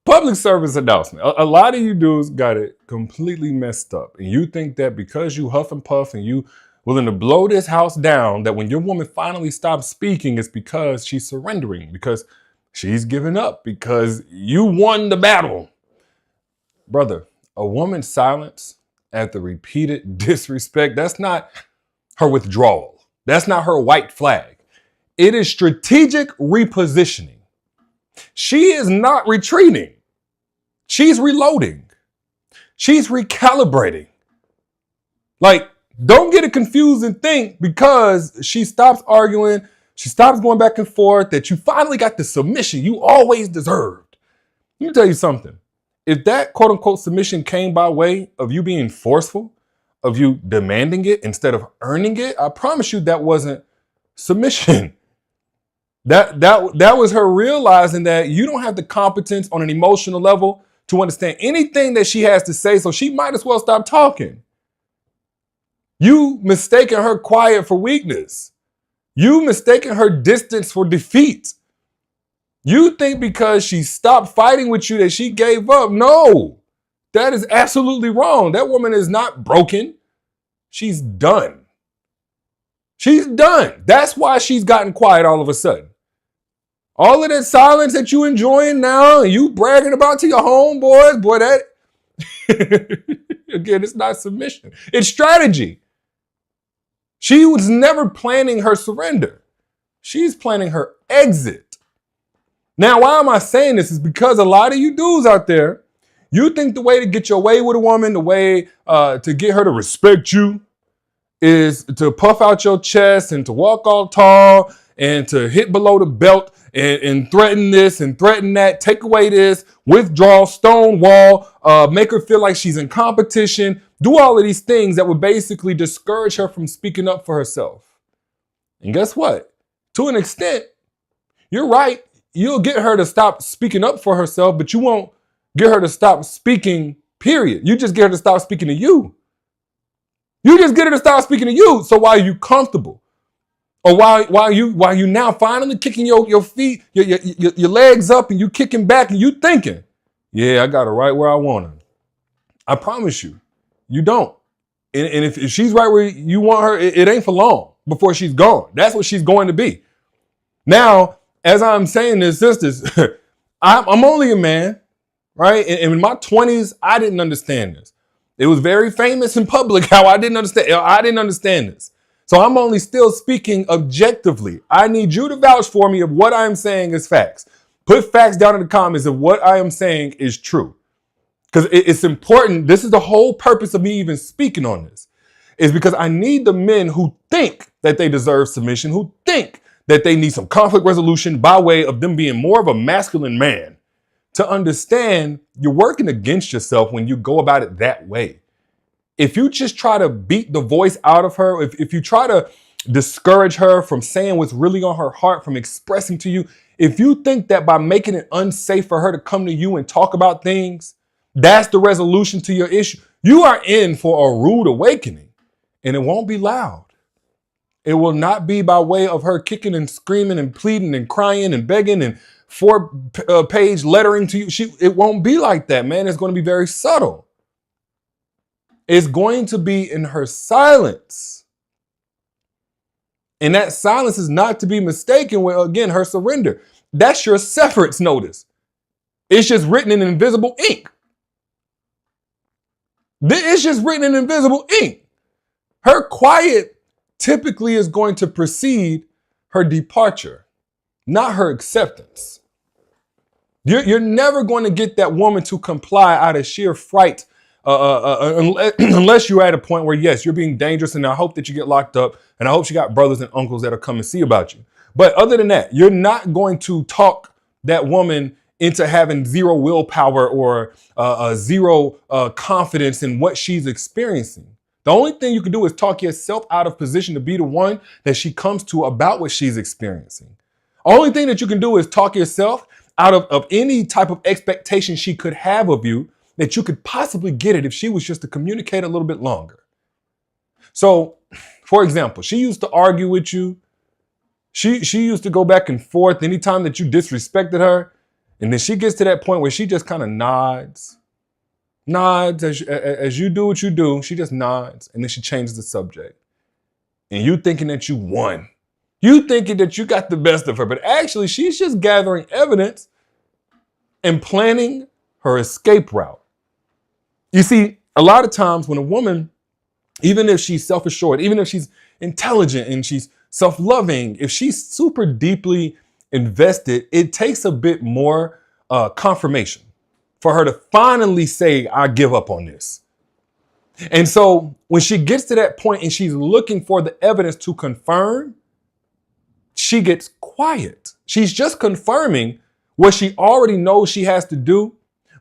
Public service announcement. A lot of you dudes got it completely messed up. And you think that because you huff and puff and you willing to blow this house down, that when your woman finally stops speaking, it's because she's surrendering, because she's giving up, because you won the battle. Brother, a woman's silence at the repeated disrespect, that's not her withdrawal. That's not her white flag. It is strategic repositioning. She is not retreating. She's reloading. She's recalibrating. Like, don't get it confused and think because she stops arguing, she stops going back and forth, that you finally got the submission you always deserved. Let me tell you something. If that quote unquote submission came by way of you being forceful, of you demanding it instead of earning it, I promise you that wasn't submission. That was her realizing that you don't have the competence on an emotional level to understand anything that she has to say, so she might as well stop talking. You mistaken her quiet for weakness. You mistaken her distance for defeat. You think because she stopped fighting with you that she gave up. No, that is absolutely wrong. That woman is not broken. She's done. She's done. That's why she's gotten quiet all of a sudden. All of that silence that you enjoying now, and you bragging about to your homeboys, boy, that, again, it's not submission. It's strategy. She was never planning her surrender. She's planning her exit. Now, why am I saying this? Is because a lot of you dudes out there, you think the way to get your way with a woman, the way to get her to respect you, is to puff out your chest and to walk all tall and to hit below the belt and threaten this and threaten that, take away this, withdraw, stonewall, make her feel like she's in competition, do all of these things that would basically discourage her from speaking up for herself. And guess what? To an extent, you're right. You'll get her to stop speaking up for herself, but you won't get her to stop speaking, period. You just get her to stop speaking to you. You just get her to stop speaking to you. So why are you comfortable? Or while you now finally kicking your feet, your legs up, and you kicking back, and you thinking, yeah, I got her right where I want her. I promise you, you don't. And if she's right where you want her, it ain't for long before she's gone. That's what she's going to be. Now, as I'm saying this, sisters, I'm only a man, right? And in my 20s, I didn't understand this. It was very famous in public how I didn't understand this. So I'm only still speaking objectively. I need you to vouch for me of what I am saying is facts. Put facts down in the comments of what I am saying is true. Because it's important. This is the whole purpose of me even speaking on this. Is because I need the men who think that they deserve submission, who think that they need some conflict resolution by way of them being more of a masculine man, to understand you're working against yourself when you go about it that way. If you just try to beat the voice out of her, if you try to discourage her from saying what's really on her heart, from expressing to you, if you think that by making it unsafe for her to come to you and talk about things, that's the resolution to your issue, you are in for a rude awakening. And it won't be loud. It will not be by way of her kicking and screaming and pleading and crying and begging and 4-page lettering to you. It won't be like that, man. It's going to be very subtle. It's going to be in her silence. And that silence is not to be mistaken with, again, her surrender. That's your severance notice. It's just written in invisible ink. It's just written in invisible ink. Her quiet typically is going to precede her departure, not her acceptance. You're never going to get that woman to comply out of sheer fright unless you're at a point where, yes, you're being dangerous, and I hope that you get locked up, and I hope she got brothers and uncles that'll come and see about you. But other than that, you're not going to talk that woman into having zero willpower or zero confidence in what she's experiencing. The only thing you can do is talk yourself out of position to be the one that she comes to about what she's experiencing. Only thing that you can do is talk yourself out of any type of expectation she could have of you, that you could possibly get it if she was just to communicate a little bit longer. So, for example, she used to argue with you. She used to go back and forth anytime that you disrespected her. And then she gets to that point where she just kind of nods as you do what you do. She just nods, and then she changes the subject. And you thinking that you won. You thinking that you got the best of her, but actually she's just gathering evidence and planning her escape route. You see, a lot of times when a woman, even if she's self-assured, even if she's intelligent and she's self-loving, if she's super deeply invested, it takes a bit more confirmation for her to finally say, I give up on this. And so when she gets to that point and she's looking for the evidence to confirm, she gets quiet. She's just confirming what she already knows she has to do.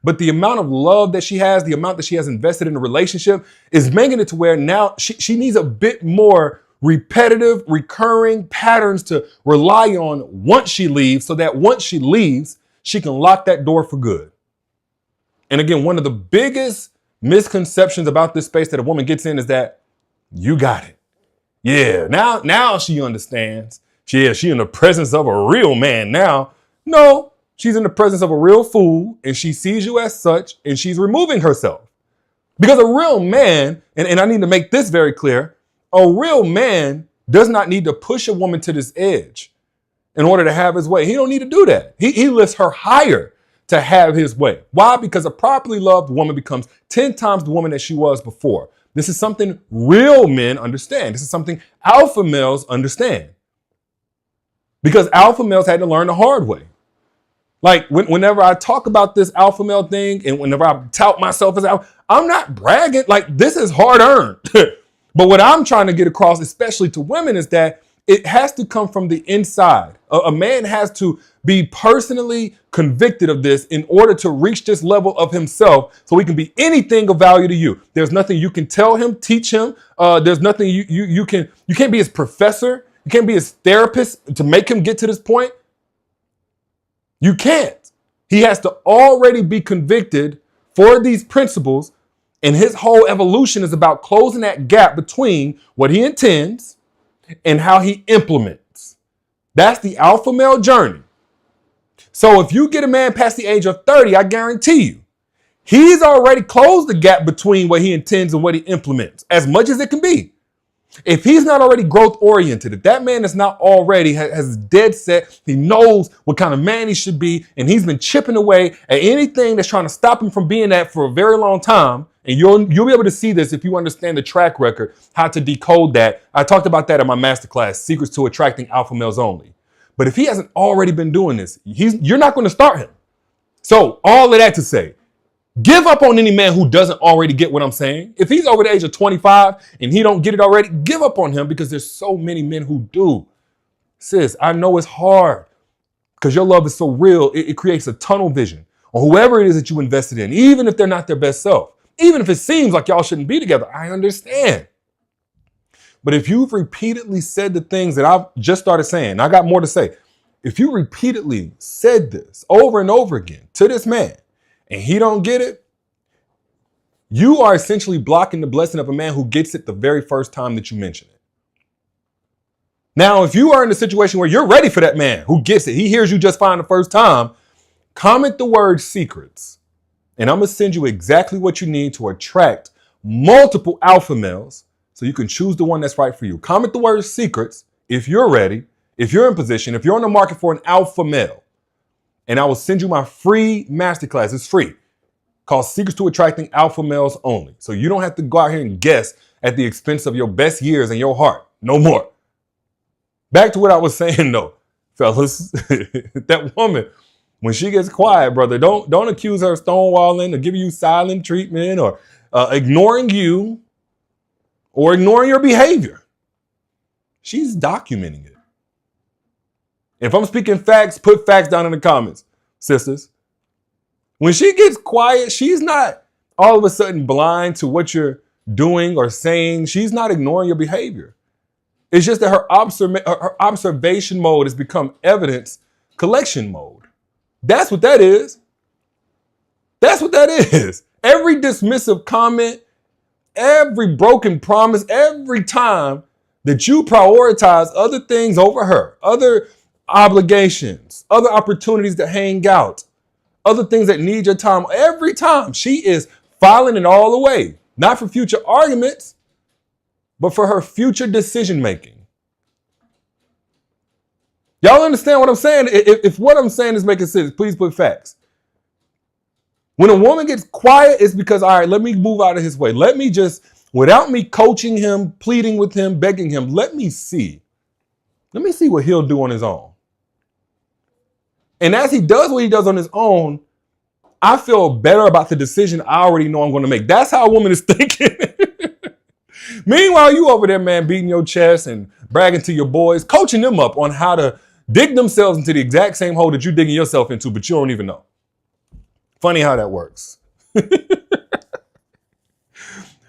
But the amount of love that she has, the amount that she has invested in the relationship is making it to where now she needs a bit more repetitive, recurring patterns to rely on once she leaves, so that once she leaves, she can lock that door for good. And again, one of the biggest misconceptions about this space that a woman gets in is that you got it. Yeah, now she understands. She in the presence of a real man now. No, she's in the presence of a real fool, and she sees you as such, and she's removing herself. Because a real man, and I need to make this very clear, a real man does not need to push a woman to this edge in order to have his way. He don't need to do that. He lifts her higher to have his way. Why? Because a properly loved woman becomes 10 times the woman that she was before. This is something real men understand. This is something alpha males understand. Because alpha males had to learn the hard way. Like whenever I talk about this alpha male thing and whenever I tout myself as alpha, I'm not bragging. Like, this is hard earned. But what I'm trying to get across, especially to women, is that it has to come from the inside. A man has to be personally convicted of this in order to reach this level of himself, so he can be anything of value to you. There's nothing you can tell him, teach him. There's nothing you can't be his professor. You can't be his therapist to make him get to this point. You can't. He has to already be convicted for these principles, and his whole evolution is about closing that gap between what he intends and how he implements. That's the alpha male journey. So if you get a man past the age of 30, I guarantee you, he's already closed the gap between what he intends and what he implements, as much as it can be. If he's not already growth oriented, if that man is not already has dead set, he knows what kind of man he should be, and he's been chipping away at anything that's trying to stop him from being that for a very long time. And you'll be able to see this if you understand the track record, how to decode that. I talked about that in my masterclass, Secrets to Attracting Alpha Males Only. But if he hasn't already been doing this, you're not going to start him. So all of that to say, give up on any man who doesn't already get what I'm saying. If he's over the age of 25 and he don't get it already, give up on him, because there's so many men who do. Sis, I know it's hard because your love is so real. It creates a tunnel vision on whoever it is that you invested in, even if they're not their best self. Even if it seems like y'all shouldn't be together, I understand. But if you've repeatedly said the things that I've just started saying, I got more to say. If you repeatedly said this over and over again to this man and he don't get it, you are essentially blocking the blessing of a man who gets it the very first time that you mention it. Now, if you are in a situation where you're ready for that man who gets it, he hears you just fine the first time, comment the word secrets. And I'm going to send you exactly what you need to attract multiple alpha males so you can choose the one that's right for you. Comment the word secrets if you're ready, if you're in position, if you're on the market for an alpha male. And I will send you my free masterclass. It's free, called Secrets to Attracting Alpha Males Only. So you don't have to go out here and guess at the expense of your best years and your heart. No more. Back to what I was saying though, fellas. That woman, when she gets quiet, brother, don't accuse her of stonewalling or giving you silent treatment or ignoring you or ignoring your behavior. She's documenting it. If I'm speaking facts, put facts down in the comments, sisters. When she gets quiet, she's not all of a sudden blind to what you're doing or saying. She's not ignoring your behavior. It's just that her observation mode has become evidence collection mode. That's what that is. That's what that is. Every dismissive comment, every broken promise, every time that you prioritize other things over her, other obligations, other opportunities to hang out, other things that need your time. Every time she is filing it all away, not for future arguments, but for her future decision making. Y'all understand what I'm saying? If what I'm saying is making sense, please put facts. When a woman gets quiet, it's because, all right, let me move out of his way. Let me just, without me coaching him, pleading with him, begging him, let me see what he'll do on his own. And as he does what he does on his own, I feel better about the decision I already know I'm going to make. That's how a woman is thinking. Meanwhile, you over there, man, beating your chest and bragging to your boys, coaching them up on how to dig themselves into the exact same hole that you're digging yourself into, but you don't even know. Funny how that works.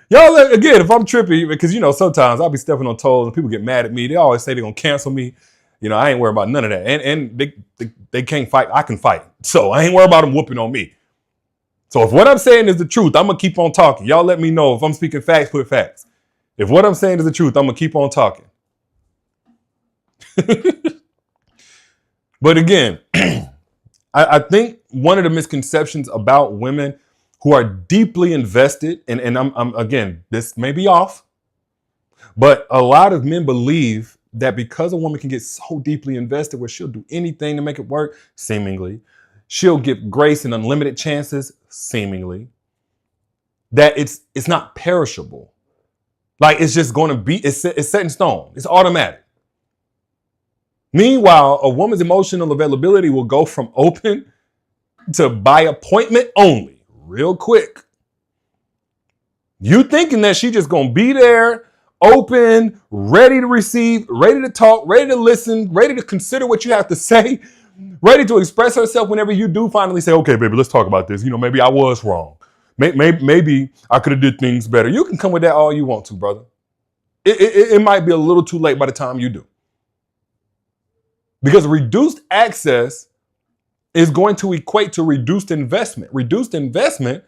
Y'all, again, if I'm trippy, because, sometimes I'll be stepping on toes and people get mad at me. They always say they're going to cancel me. I ain't worried about none of that. And they can't fight. I can fight. So I ain't worried about them whooping on me. So if what I'm saying is the truth, I'm going to keep on talking. Y'all let me know. If I'm speaking facts, put facts. If what I'm saying is the truth, I'm going to keep on talking. But again, I think one of the misconceptions about women who are deeply invested, and I'm again, this may be off, but a lot of men believe that because a woman can get so deeply invested where she'll do anything to make it work, seemingly, she'll give grace and unlimited chances, seemingly, that it's not perishable. Like it's just going to be, it's set in stone. It's automatic. Meanwhile, a woman's emotional availability will go from open to by appointment only, real quick. You thinking that she just going to be there, open, ready to receive, ready to talk, ready to listen, ready to consider what you have to say, ready to express herself whenever you do finally say, okay, baby, let's talk about this. Maybe I was wrong. Maybe I could have did things better. You can come with that all you want to, brother. It might be a little too late by the time you do. Because reduced access is going to equate to reduced investment. Reduced investment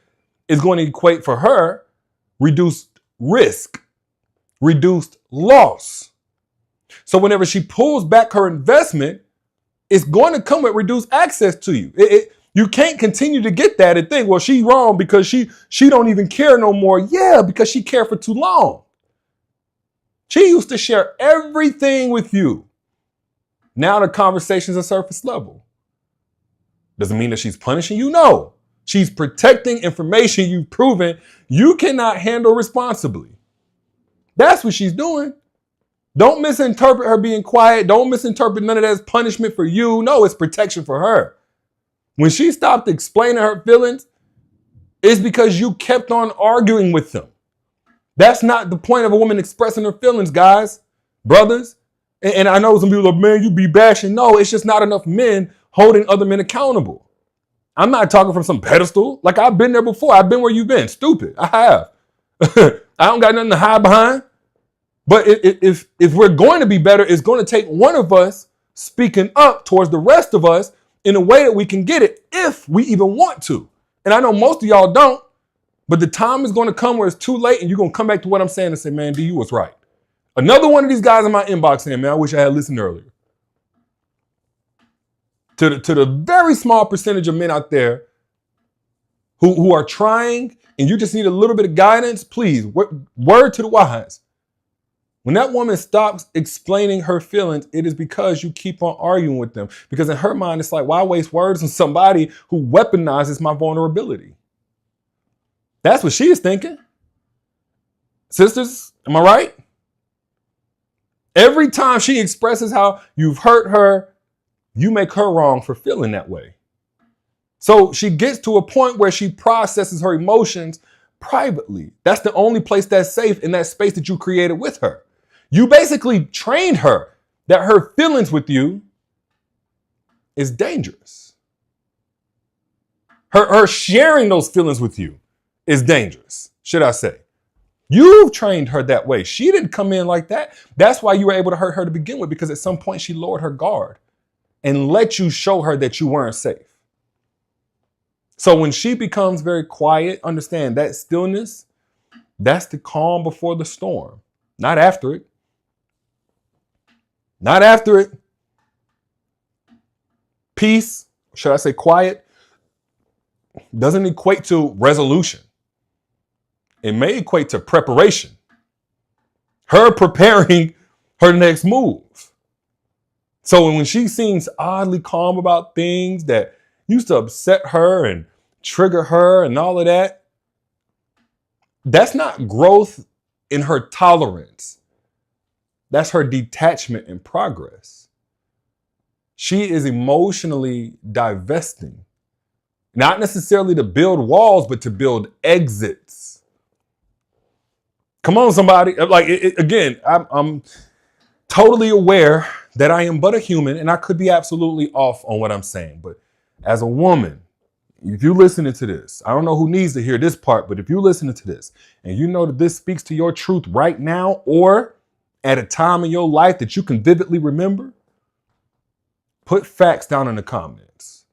is going to equate for her reduced risk, reduced loss. So whenever she pulls back her investment, it's going to come with reduced access to you. You can't continue to get that and think, well, she's wrong because she don't even care no more. Yeah, because she cared for too long. She used to share everything with you. Now the conversation's are surface level. Doesn't mean that she's punishing you. No, she's protecting information you've proven you cannot handle responsibly. That's what she's doing. Don't misinterpret her being quiet. Don't misinterpret none of that as punishment for you. No, it's protection for her. When she stopped explaining her feelings, it's because you kept on arguing with them. That's not the point of a woman expressing her feelings, guys, brothers. And I know some people are like, man, you be bashing. No, it's just not enough men holding other men accountable. I'm not talking from some pedestal. Like I've been there before. I've been where you've been. Stupid. I have. I don't got nothing to hide behind. But if we're going to be better, it's going to take one of us speaking up towards the rest of us in a way that we can get it if we even want to. And I know most of y'all don't, but the time is going to come where it's too late and you're going to come back to what I'm saying and say, man, D, you was right. Another one of these guys in my inbox saying, man, I wish I had listened earlier. To the very small percentage of men out there who are trying and you just need a little bit of guidance, please, word to the wise. When that woman stops explaining her feelings, it is because you keep on arguing with them. Because in her mind, it's like, why waste words on somebody who weaponizes my vulnerability? That's what she is thinking. Sisters, am I right? Every time she expresses how you've hurt her, you make her wrong for feeling that way. So she gets to a point where she processes her emotions privately. That's the only place that's safe in that space that you created with her. You basically trained her that her feelings with you is dangerous. Her sharing those feelings with you is dangerous, should I say. You've trained her that way. She didn't come in like that. That's why you were able to hurt her to begin with, because at some point she lowered her guard and let you show her that you weren't safe. So when she becomes very quiet, understand that stillness, that's the calm before the storm, not after it. Not after it. Peace, should I say quiet, doesn't equate to resolution. It may equate to preparation. Her preparing her next move. So when she seems oddly calm about things that used to upset her and trigger her and all of that, that's not growth in her tolerance. That's her detachment and progress. She is emotionally divesting, not necessarily to build walls, but to build exits. Come on, somebody. Like, again, I'm totally aware that I am but a human and I could be absolutely off on what I'm saying. But as a woman, if you're listening to this, I don't know who needs to hear this part, but if you're listening to this and you know that this speaks to your truth right now or at a time in your life that you can vividly remember, put facts down in the comments.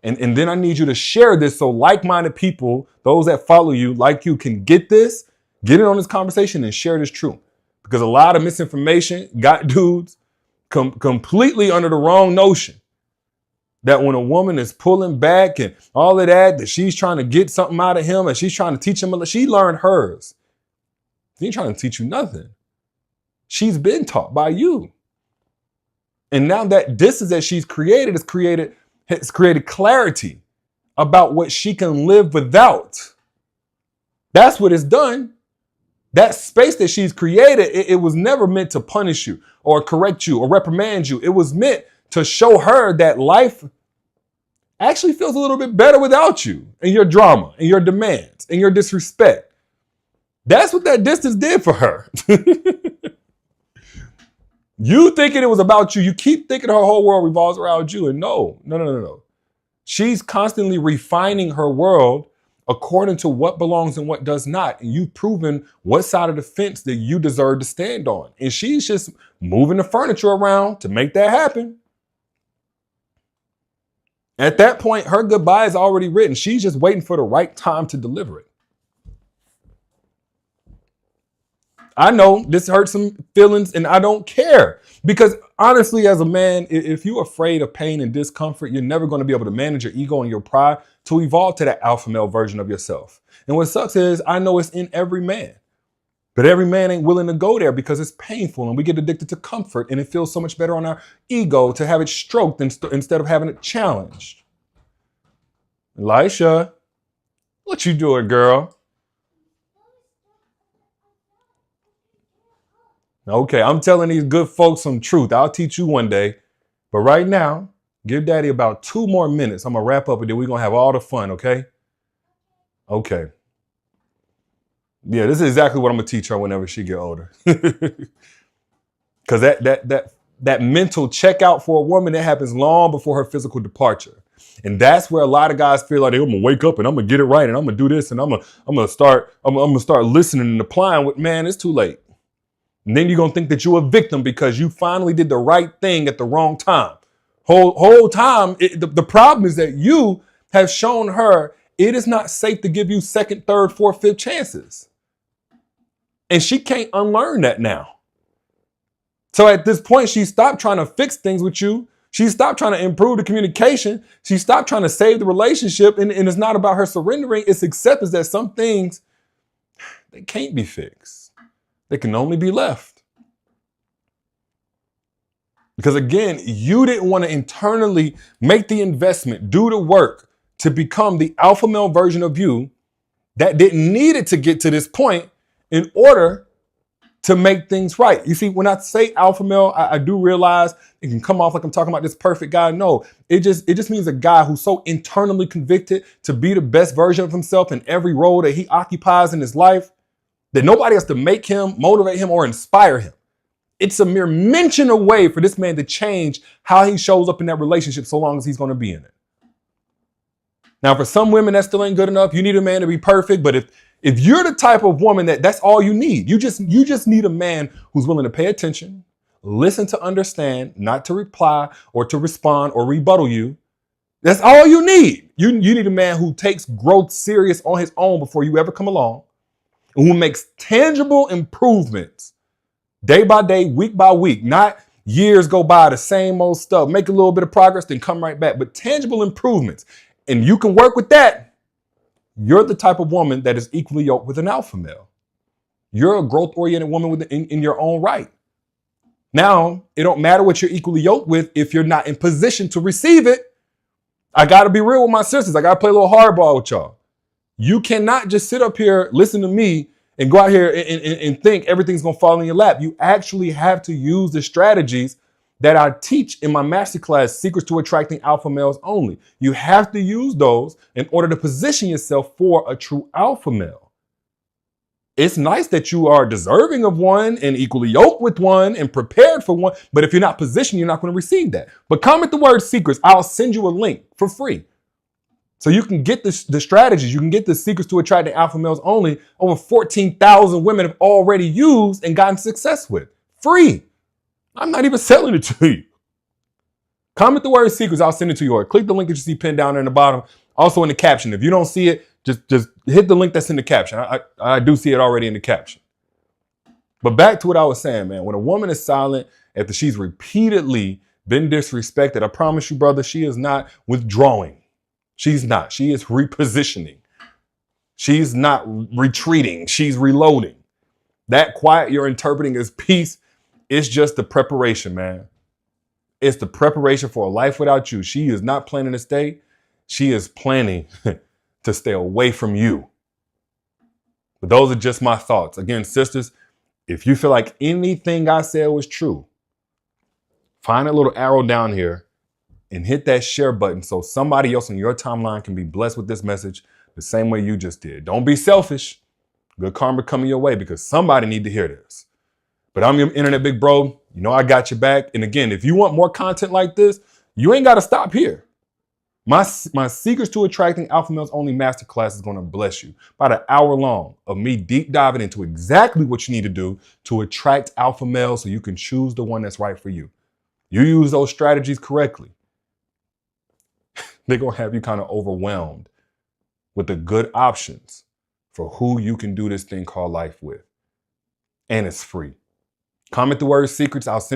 And then I need you to share this so like-minded people, those that follow you like you, can get this, get in on this conversation and share this truth. Because a lot of misinformation got dudes completely under the wrong notion that when a woman is pulling back and all of that, that she's trying to get something out of him and she's trying to teach him. She learned hers. She ain't trying to teach you nothing. She's been taught by you. And now that distance that she's created has created clarity about what she can live without. That's what it's done. That space that she's created, it was never meant to punish you or correct you or reprimand you. It was meant to show her that life actually feels a little bit better without you and your drama and your demands and your disrespect. That's what that distance did for her. You thinking it was about you. You keep thinking her whole world revolves around you. And no. She's constantly refining her world according to what belongs and what does not. And you've proven what side of the fence that you deserve to stand on. And she's just moving the furniture around to make that happen. At that point, her goodbye is already written. She's just waiting for the right time to deliver it. I know this hurts some feelings and I don't care. Because honestly, as a man, if you're afraid of pain and discomfort, you're never going to be able to manage your ego and your pride to evolve to that alpha male version of yourself. And what sucks is I know it's in every man. But every man ain't willing to go there because it's painful and we get addicted to comfort and it feels so much better on our ego to have it stroked instead of having it challenged. Elisha, what you doing, girl? Okay, I'm telling these good folks some truth. I'll teach you one day. But right now, give daddy about 2 more minutes. I'm going to wrap up and then we're going to have all the fun, okay? Okay. Yeah, this is exactly what I'm going to teach her whenever she get older. Because that mental checkout for a woman, that happens long before her physical departure. And that's where a lot of guys feel like I'm going to wake up and I'm going to get it right and I'm going to do this and I'm going to start listening and applying with, man, it's too late. And then you're going to think that you're a victim because you finally did the right thing at the wrong time. Whole time, the problem is that you have shown her it is not safe to give you 2nd, 3rd, 4th, 5th chances. And she can't unlearn that now. So at this point, she stopped trying to fix things with you. She stopped trying to improve the communication. She stopped trying to save the relationship. And it's not about her surrendering. It's acceptance that some things, they can't be fixed. They can only be left. Because again, you didn't want to internally make the investment, do the work to become the alpha male version of you that didn't need it to get to this point in order to make things right. You see, when I say alpha male, I do realize it can come off like I'm talking about this perfect guy. No, it just means a guy who's so internally convicted to be the best version of himself in every role that he occupies in his life, that nobody has to make him, motivate him, or inspire him. It's a mere mention away for this man to change how he shows up in that relationship so long as he's going to be in it. Now, for some women, that still ain't good enough. You need a man to be perfect. But if you're the type of woman that's all you need, you just need a man who's willing to pay attention, listen to understand, not to reply or to respond or rebuttal you. That's all you need. You need a man who takes growth serious on his own before you ever come along, who makes tangible improvements day by day, week by week, not years go by the same old stuff, make a little bit of progress, then come right back, but tangible improvements. And you can work with that. You're the type of woman that is equally yoked with an alpha male. You're a growth-oriented woman in your own right. Now, it don't matter what you're equally yoked with if you're not in position to receive it. I got to be real with my sisters. I got to play a little hardball with y'all. You cannot just sit up here, listen to me, and go out here and think everything's going to fall in your lap. You actually have to use the strategies that I teach in my masterclass, Secrets to Attracting Alpha Males Only. You have to use those in order to position yourself for a true alpha male. It's nice that you are deserving of one and equally yoked with one and prepared for one. But if you're not positioned, you're not going to receive that. But comment the word secrets. I'll send you a link for free. So you can get the strategies. You can get the Secrets to Attracting Alpha Males Only. Over 14,000 women have already used and gotten success with. Free. I'm not even selling it to you. Comment the word secrets. I'll send it to you. Or click the link that you see pinned down there in the bottom. Also in the caption. If you don't see it, just hit the link that's in the caption. I do see it already in the caption. But back to what I was saying, man. When a woman is silent after she's repeatedly been disrespected, I promise you, brother, she is not withdrawing. She's not. She is repositioning. She's not retreating. She's reloading. That quiet you're interpreting as peace is just the preparation, man. It's the preparation for a life without you. She is not planning to stay. She is planning to stay away from you. But those are just my thoughts. Again, sisters, if you feel like anything I said was true, find a little arrow down here and hit that share button so somebody else on your timeline can be blessed with this message the same way you just did. Don't be selfish. Good karma coming your way because somebody need to hear this. But I'm your internet big bro. You know I got your back. And again, if you want more content like this, you ain't got to stop here. My Secrets to Attracting Alpha Males Only Masterclass is going to bless you. About an hour long of me deep diving into exactly what you need to do to attract alpha males so you can choose the one that's right for you. You use those strategies correctly, they're going to have you kind of overwhelmed with the good options for who you can do this thing called life with. And it's free. Comment the word secrets. I'll send it.